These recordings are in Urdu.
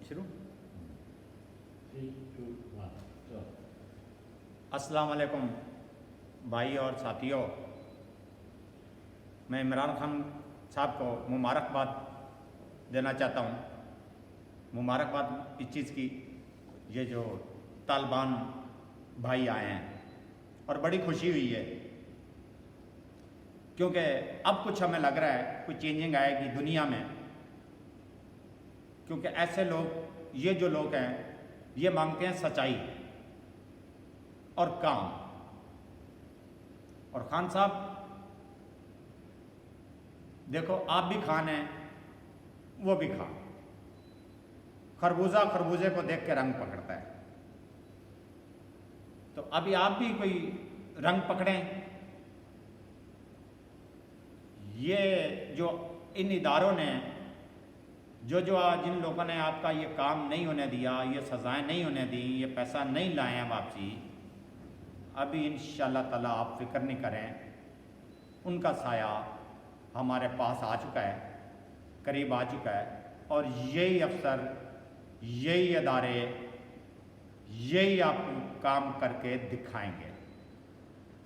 شروع. 3, 2, 1, go. السلام علیکم بھائی اور ساتھیوں. میں عمران خان صاحب کو مبارکباد دینا چاہتا ہوں. مبارکباد اس چیز کی، یہ جو طالبان بھائی آئے ہیں، اور بڑی خوشی ہوئی ہے کیونکہ اب کچھ ہمیں لگ رہا ہے کوئی چینجنگ آئے گی دنیا میں. کیونکہ ایسے لوگ، یہ جو لوگ ہیں، یہ مانگتے ہیں سچائی اور کام. اور خان صاحب دیکھو، آپ بھی خان ہیں، وہ بھی خان. خربوزہ خربوزے کو دیکھ کے رنگ پکڑتا ہے. تو ابھی آپ بھی کوئی رنگ پکڑیں. یہ جو ان اداروں نے جو جن لوگوں نے آپ کا یہ کام نہیں ہونے دیا، یہ سزائیں نہیں ہونے دیں، یہ پیسہ نہیں لائے ہیں واپسی، ابھی انشاءاللہ تعالیٰ آپ فکر نہیں کریں، ان کا سایہ ہمارے پاس آ چکا ہے، قریب آ چکا ہے. اور یہی افسر، یہی ادارے، یہی آپ کام کر کے دکھائیں گے.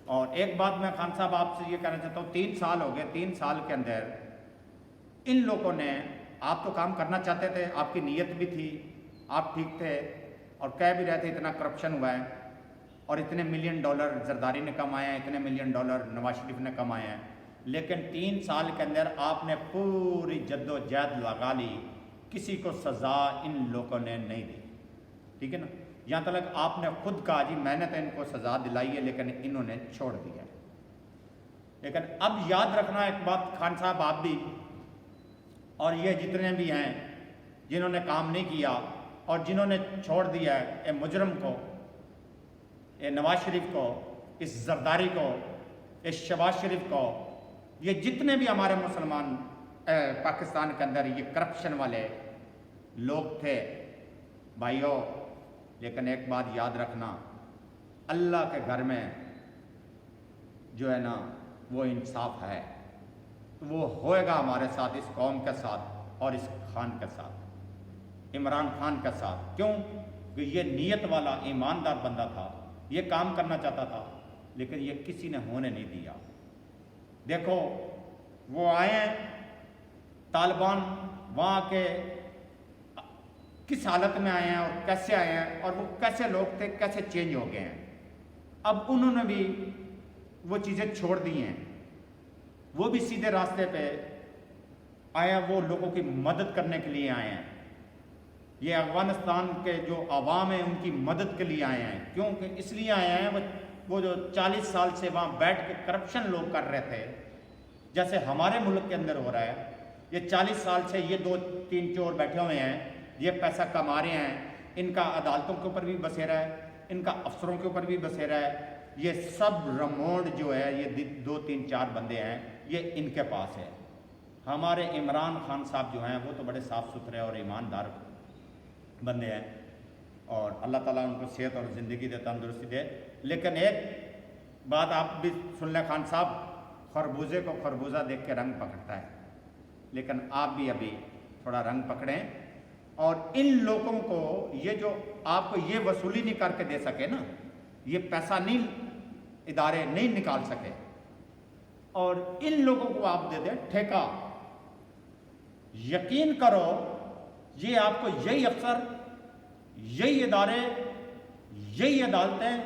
اور ایک بات میں خان صاحب آپ سے یہ کہنا چاہتا ہوں، 3 سال ہو گئے. 3 سال کے اندر ان لوگوں نے، آپ تو کام کرنا چاہتے تھے، آپ کی نیت بھی تھی، آپ ٹھیک تھے، اور کہہ بھی رہے تھے اتنا کرپشن ہوا ہے اور اتنے $1 ملین زرداری نے کمایا ہے، اتنے $1 ملین نواز شریف نے کمایا ہے. لیکن 3 سال کے اندر آپ نے پوری جد و جہد لگا لی، کسی کو سزا ان لوگوں نے نہیں دی. ٹھیک ہے نا؟ یہاں تک آپ نے خود کہا جی میں نے تو ان کو سزا دلائی ہے، لیکن انہوں نے چھوڑ دیا. لیکن اب یاد رکھنا ایک بات خان صاحب، آپ بھی اور یہ جتنے بھی ہیں جنہوں نے کام نہیں کیا اور جنہوں نے چھوڑ دیا ہے، اے مجرم کو، اے نواز شریف کو، اس زرداری کو، اس شہباز شریف کو، یہ جتنے بھی ہمارے مسلمان پاکستان کے اندر یہ کرپشن والے لوگ تھے بھائیوں. لیکن ایک بات یاد رکھنا، اللہ کے گھر میں جو ہے نا وہ انصاف ہے، وہ ہوئے گا ہمارے ساتھ، اس قوم کے ساتھ اور اس خان کے ساتھ، عمران خان کے ساتھ. کیوں کہ یہ نیت والا ایماندار بندہ تھا، یہ کام کرنا چاہتا تھا، لیکن یہ کسی نے ہونے نہیں دیا. دیکھو وہ آئے ہیں طالبان، وہاں کے کس حالت میں آئے ہیں اور کیسے آئے ہیں، اور وہ کیسے لوگ تھے، کیسے چینج ہو گئے ہیں. اب انہوں نے بھی وہ چیزیں چھوڑ دی ہیں، وہ بھی سیدھے راستے پہ آیا، وہ لوگوں کی مدد کرنے کے لیے آئے ہیں. یہ افغانستان کے جو عوام ہیں ان کی مدد کے لیے آئے ہیں. کیونکہ اس لیے آئے ہیں، وہ جو 40 سال سے وہاں بیٹھ کے کرپشن لوگ کر رہے تھے، جیسے ہمارے ملک کے اندر ہو رہا ہے. یہ 40 سال سے یہ 2-3 چور بیٹھے ہوئے ہیں، یہ پیسہ کما رہے ہیں، ان کا عدالتوں کے اوپر بھی بسیرا ہے، ان کا افسروں کے اوپر بھی بسیرا ہے. یہ سب رموڈ جو ہے، یہ 2-3-4 بندے ہیں، یہ ان کے پاس ہے. ہمارے عمران خان صاحب جو ہیں وہ تو بڑے صاف ستھرے اور ایماندار بندے ہیں، اور اللہ تعالیٰ ان کو صحت اور زندگی دے، تندرستی دے. لیکن ایک بات آپ بھی سن لیں خان صاحب، خربوزے کو خربوزہ دیکھ کے رنگ پکڑتا ہے. لیکن آپ بھی ابھی تھوڑا رنگ پکڑیں، اور ان لوگوں کو یہ جو آپ کو یہ وصولی نہیں کر کے دے سکے نا، یہ پیسہ نہیں، ادارے نہیں نکال سکے، اور ان لوگوں کو آپ دے دیں ٹھیکہ. یقین کرو یہ آپ کو یہی افسر، یہی ادارے، یہی عدالتیں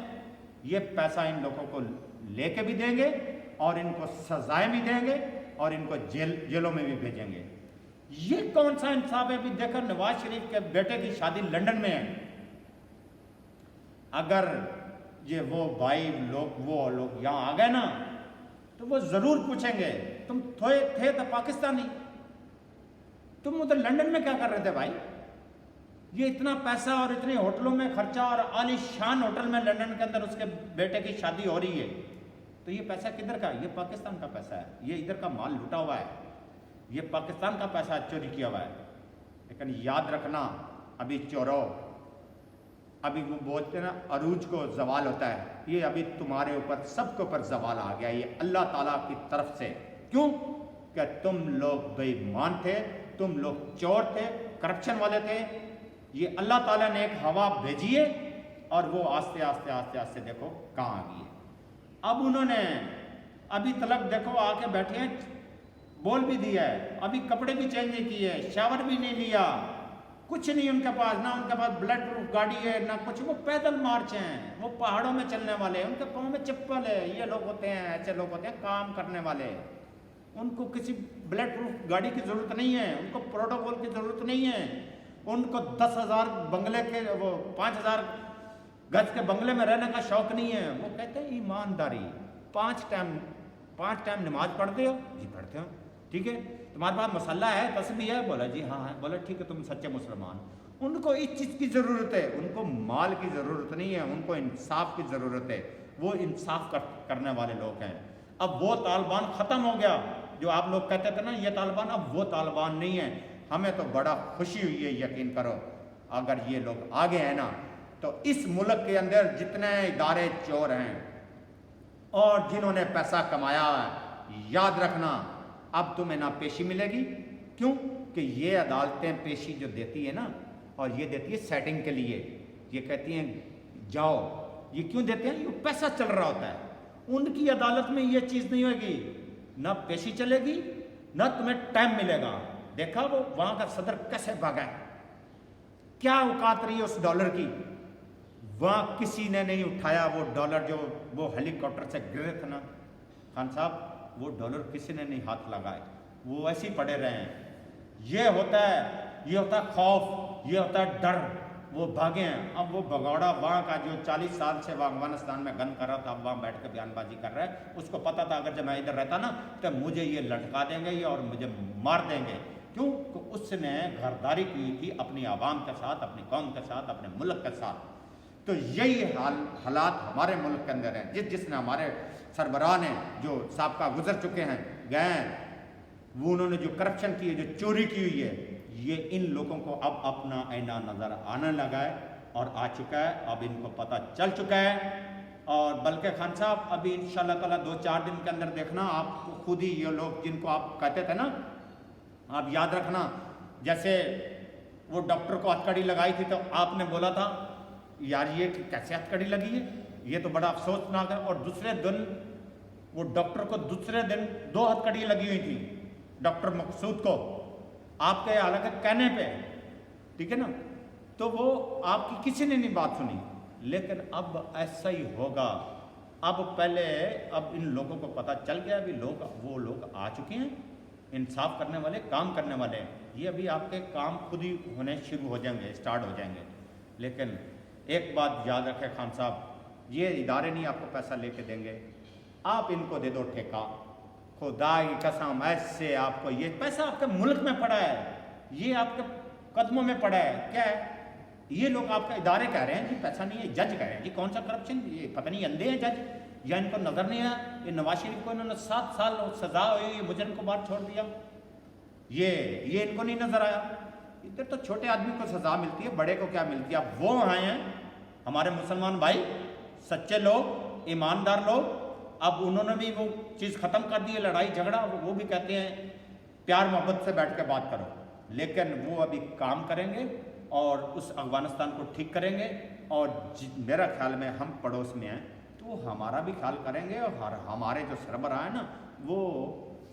یہ پیسہ ان لوگوں کو لے کے بھی دیں گے، اور ان کو سزائیں بھی دیں گے، اور ان کو جیلوں میں بھی بھیجیں گے. یہ کون سا انصاف ہے؟ بھی دیکھو نواز شریف کے بیٹے کی شادی لندن میں ہے. اگر یہ وہ بھائی لوگ، وہ لوگ یہاں آ گئے نا، تو وہ ضرور پوچھیں گے تم تھے تو پاکستانی، تم ادھر لندن میں کیا کر رہے تھے بھائی؟ یہ اتنا پیسہ اور اتنے ہوٹلوں میں خرچہ، اور عالی شان ہوٹل میں لندن کے اندر اس کے بیٹے کی شادی ہو رہی ہے، تو یہ پیسہ کدھر کا ہے؟ یہ پاکستان کا پیسہ ہے. یہ ادھر کا مال لوٹا ہوا ہے، یہ پاکستان کا پیسہ چوری کیا ہوا ہے. لیکن یاد رکھنا، ابھی چورو، ابھی وہ بولتے ہیں نا عروج کو زوال ہوتا ہے، یہ ابھی تمہارے اوپر، سب کے اوپر زوال آ گیا، یہ اللہ تعالیٰ کی طرف سے. کیوں کہ تم لوگ بے ایمان تھے، تم لوگ چور تھے، کرپشن والے تھے، یہ اللہ تعالیٰ نے ایک ہوا بھیجی ہے اور وہ آہستہ آہستہ آہستہ آہستہ دیکھو کہاں آ گئی ہے۔ اب انہوں نے ابھی تلک دیکھو آ کے بیٹھے ہیں، بول بھی دیا ہے، ابھی کپڑے بھی چینج نہیں کیے، شاور بھی نہیں لیا، کچھ نہیں ان کے پاس، نہ ان کے پاس بلڈ پروف گاڑی ہے نہ کچھ، وہ پیدل مارچ ہیں، وہ پہاڑوں میں چلنے والے ہیں، ان کے پاؤں میں چپل ہے۔ یہ لوگ ہوتے ہیں، ایسے لوگ ہوتے ہیں کام کرنے والے، ان کو کسی بلڈ پروف گاڑی کی ضرورت نہیں ہے، ان کو پروٹوکول کی ضرورت نہیں ہے، ان کو 10,000 بنگلے کے وہ 5,000 گز کے بنگلے میں رہنے کا شوق نہیں ہے۔ وہ کہتے ہیں ایمانداری، 5 ٹائم نماز پڑھتے ہو؟ جی پڑھتے ہو۔ ٹھیک ہے، تمہارے پاس مسلح ہے، تسبیح ہے؟ بولا جی ہاں ہے۔ بولا ٹھیک ہے، تم سچے مسلمان۔ ان کو اس چیز کی ضرورت ہے، ان کو مال کی ضرورت نہیں ہے، ان کو انصاف کی ضرورت ہے، وہ انصاف کرنے والے لوگ ہیں۔ اب وہ طالبان ختم ہو گیا جو آپ لوگ کہتے تھے نا یہ طالبان، اب وہ طالبان نہیں ہے۔ ہمیں تو بڑا خوشی ہوئی ہے، یقین کرو اگر یہ لوگ آگے ہیں نا تو اس ملک کے اندر جتنے ادارے چور ہیں اور جنہوں نے پیسہ کمایا ہے، یاد رکھنا اب تمہیں نہ پیشی ملے گی۔ کیوں کہ یہ عدالتیں پیشی جو دیتی ہے نا، اور یہ دیتی ہے سیٹنگ کے لیے، یہ کہتی ہیں جاؤ، یہ کیوں دیتے ہیں؟ یہ پیسہ چل رہا ہوتا ہے۔ ان کی عدالت میں یہ چیز نہیں ہوگی، نہ پیشی چلے گی نہ تمہیں ٹائم ملے گا۔ دیکھا وہ وہاں کا صدر کیسے بھاگا ہے، کیا اوقات رہی ہے اس ڈالر کی، وہاں کسی نے نہیں اٹھایا وہ ڈالر جو وہ ہیلی کاپٹر سے گرے تھے نا خان صاحب، وہ ڈالر کسی نے نہیں ہاتھ لگائے، وہ ایسے ہی پڑے رہے ہیں۔ یہ ہوتا ہے خوف، یہ ہوتا ہے ڈر، وہ بھاگے ہیں۔ اب وہ بھگوڑا وہاں کا جو 40 سال سے وہ افغانستان میں گن کر رہا تھا، اب وہاں بیٹھ کے بیان بازی کر رہا ہے، اس کو پتا تھا اگر جب میں ادھر رہتا نا تو مجھے یہ لٹکا دیں گے اور مجھے مار دیں گے۔ کیوں کہ اس نے غداری کی تھی اپنی عوام کے ساتھ، اپنی قوم کے ساتھ، اپنے ملک کے ساتھ۔ تو یہی حالات ہمارے ملک کے اندر ہیں۔ جس نے ہمارے سربراہ نے جو سابقہ گزر چکے ہیں گئے ہیں، وہ انہوں نے جو کرپشن کی ہے، جو چوری کی ہوئی ہے، یہ ان لوگوں کو اب اپنا آئینہ نظر آنے لگا ہے اور آ چکا ہے، اب ان کو پتہ چل چکا ہے۔ اور بلکہ خان صاحب ابھی انشاءاللہ تعالیٰ 2-4 دن کے اندر دیکھنا آپ کو خود ہی، یہ لوگ جن کو آپ کہتے تھے نا، آپ یاد رکھنا جیسے وہ ڈاکٹر کو ہتھکڑی لگائی تھی تو آپ نے بولا تھا یار یہ کیسے ہتھکڑی لگی ہے، یہ تو بڑا افسوسناک ہے۔ اور دوسرے دن وہ ڈاکٹر کو 2 ہتھکڑی لگی ہوئی تھی ڈاکٹر مقصود کو، آپ کے حالانکہ کہنے پہ، ٹھیک ہے نا، تو وہ آپ کی کسی نے نہیں بات سنی۔ لیکن اب ایسا ہی ہوگا، اب ان لوگوں کو پتہ چل گیا، ابھی وہ لوگ آ چکے ہیں، انصاف کرنے والے، کام کرنے والے ہیں۔ یہ ابھی آپ کے کام خود ہی ہونے شروع ہو جائیں گے، اسٹارٹ ہو جائیں گے۔ لیکن ایک بات یاد رکھیں خان صاحب، یہ ادارے نہیں آپ کو پیسہ لے کے دیں گے، آپ ان کو دے دو ٹھیکہ، خدا کی قسم ایسے آپ کو یہ پیسہ آپ کے ملک میں پڑا ہے، یہ آپ کے قدموں میں پڑا ہے۔ کیا ہے یہ لوگ آپ کا ادارے کہہ رہے ہیں جی پیسہ نہیں ہے، جج کہہ رہے ہیں جی کون سا کرپشن، یہ پتہ نہیں اندھے ہیں جج یا ان کو نظر نہیں آیا۔ یہ نواز شریف کو انہوں نے 7 سال سزا ہوئی، مجرم کو باہر چھوڑ دیا، یہ ان کو نہیں نظر آیا۔ ادھر تو چھوٹے آدمی کو سزا ملتی ہے، بڑے کو کیا ملتی ہے؟ اب وہ آئے ہیں ہمارے مسلمان بھائی، سچے لوگ، ایماندار لوگ، اب انہوں نے بھی وہ چیز ختم کر دی ہے، لڑائی جھگڑا، وہ بھی کہتے ہیں پیار محبت سے بیٹھ کے بات کرو۔ لیکن وہ ابھی کام کریں گے اور اس افغانستان کو ٹھیک کریں گے، اور میرا خیال میں ہم پڑوس میں ہیں تو ہمارا بھی خیال کریں گے، اور ہمارے جو سربراہ ہیں نا وہ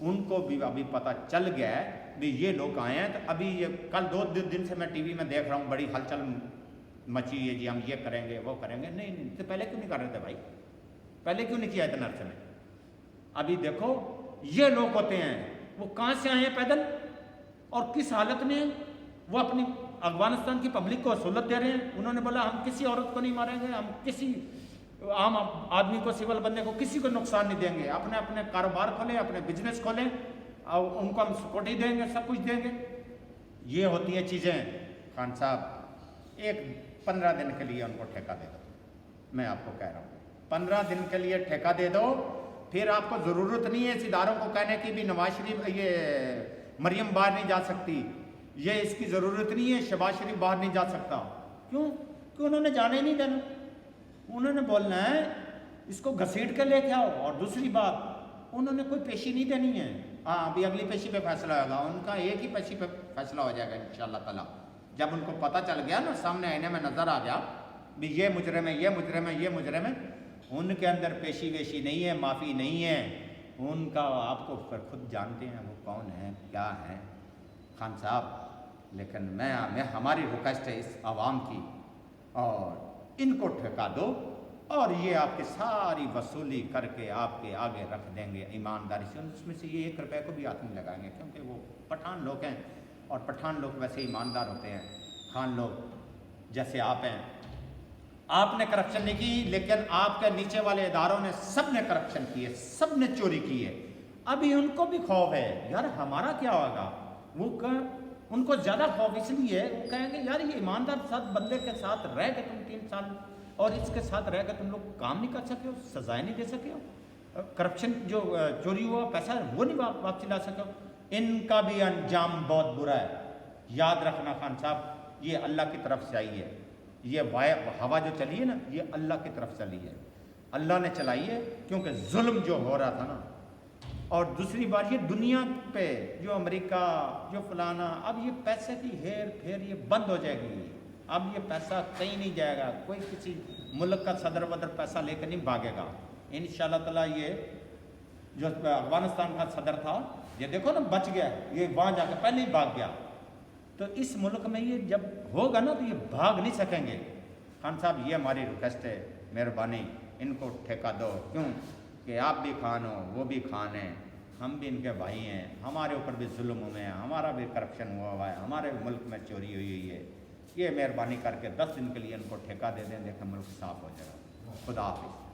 ان کو بھی ابھی پتہ چل گیا ہے بھی یہ لوگ آئے ہیں۔ تو ابھی یہ کل 2 دن سے میں ٹی وی میں دیکھ رہا ہوں، بڑی ہلچل مچی ہے جی ہم یہ کریں گے وہ کریں گے۔ نہیں تو پہلے کیوں نہیں کر رہے تھے بھائی، پہلے کیوں نہیں کیا اتنا عرصے میں؟ ابھی دیکھو یہ لوگ ہوتے ہیں، وہ کہاں سے آئے ہیں پیدل اور کس حالت میں ہیں، وہ اپنی افغانستان کی پبلک کو سہولت دے رہے ہیں۔ انہوں نے بولا ہم کسی عورت کو نہیں ماریں گے، ہم کسی عام آدمی کو، سول بندے کو، کسی کو نقصان نہیں دیں گے، اپنے کاروبار کھولیں، اپنے بزنس کھولیں، اور ان کو ہم سیکورٹی دیں گے، سب کچھ دیں گے۔ یہ ہوتی ہیں چیزیں خان صاحب۔ ایک 15 دن کے لیے ان کو ٹھیکہ دے دو، میں آپ کو کہہ رہا ہوں 15 دن کے لیے ٹھیکہ دے دو، پھر آپ کو ضرورت نہیں ہے اس اداروں کو کہنے کی بھی نواز شریف یہ مریم باہر نہیں جا سکتی، یہ اس کی ضرورت نہیں ہے شہباز شریف باہر نہیں جا سکتا۔ کیوں کہ انہوں نے جانے ہی نہیں دینا، انہوں نے بولنا ہے اس کو گھسیٹ کے لے کے آؤ۔ اور دوسری بات انہوں نے کوئی پیشی نہیں دینی ہے، ہاں ابھی اگلی پیشی پہ فیصلہ ہوگا، ان کا ایک ہی پیشی پہ فیصلہ ہو جائے گا انشاءاللہ تعالیٰ۔ جب ان کو پتہ چل گیا نا، سامنے آئینے میں نظر آ گیا بھی یہ مجرم ہے، یہ مجرم ہے، یہ مجرم ہے، ان کے اندر پیشی ویشی نہیں ہے، معافی نہیں ہے، ان کا آپ کو خود جانتے ہیں وہ کون ہیں، کیا ہیں خان صاحب۔ لیکن میں ہماری ریکویسٹ ہے اس عوام کی، اور ان کو ٹھکا دو، اور یہ آپ کی ساری وصولی کر کے آپ کے آگے رکھ دیں گے ایمانداری سے، اس میں سے یہ 1 روپے کو بھی ہاتھ نہیں لگائیں گے، کیونکہ وہ پٹھان لوگ ہیں، اور پٹھان لوگ ویسے ایماندار ہوتے ہیں، خان لوگ جیسے آپ ہیں۔ آپ نے کرپشن نہیں کی، لیکن آپ کے نیچے والے اداروں نے سب نے کرپشن کی ہے، سب نے چوری کی ہے۔ ابھی ان کو بھی خوف ہے یار ہمارا کیا ہوگا، ان کو زیادہ خوف اس لیے ہے، وہ کہیں گے یار یہ ایماندار ساتھ بندے کے ساتھ رہ کے تم 3 سال اور اس کے ساتھ رہ کے تم لوگ کام نہیں کر سکے ہو، سزائیں نہیں دے سکے ہو، کرپشن جو چوری ہوا پیسہ وہ نہیں واپسی لا سکے ہو۔ ان کا بھی انجام بہت برا ہے، یاد رکھنا خان صاحب، یہ اللہ کی طرف سے آئی ہے، یہ ہوا جو چلی ہے نا یہ اللہ کی طرف چلی ہے، اللہ نے چلائی ہے، کیونکہ ظلم جو ہو رہا تھا نا۔ اور دوسری بات یہ دنیا پہ جو امریکہ جو فلانا، اب یہ پیسے کی ہیر پھیر یہ بند ہو جائے گی، اب یہ پیسہ کہیں نہیں جائے گا، کوئی کسی ملک کا صدر ودر پیسہ لے کے نہیں بھاگے گا انشاءاللہ تعالیٰ۔ یہ جو افغانستان کا صدر تھا یہ دیکھو نا بچ گیا، یہ وہاں جا کے پہلے ہی بھاگ گیا، تو اس ملک میں یہ جب ہوگا نا تو یہ بھاگ نہیں سکیں گے۔ خان صاحب یہ ہماری ریکویسٹ ہے، مہربانی ان کو ٹھیکہ دو، کیوں کہ آپ بھی خان ہو وہ بھی خان ہیں، ہم بھی ان کے بھائی ہیں، ہمارے اوپر بھی ظلم ہوئے ہیں، ہمارا بھی کرپشن ہوا ہے، ہمارے ملک میں چوری ہوئی ہے، یہ مہربانی کر کے 10 دن کے لیے ان کو ٹھیکہ دے دیں، دیکھیں ملک صاف ہو جائے گا۔ خدا حافظ۔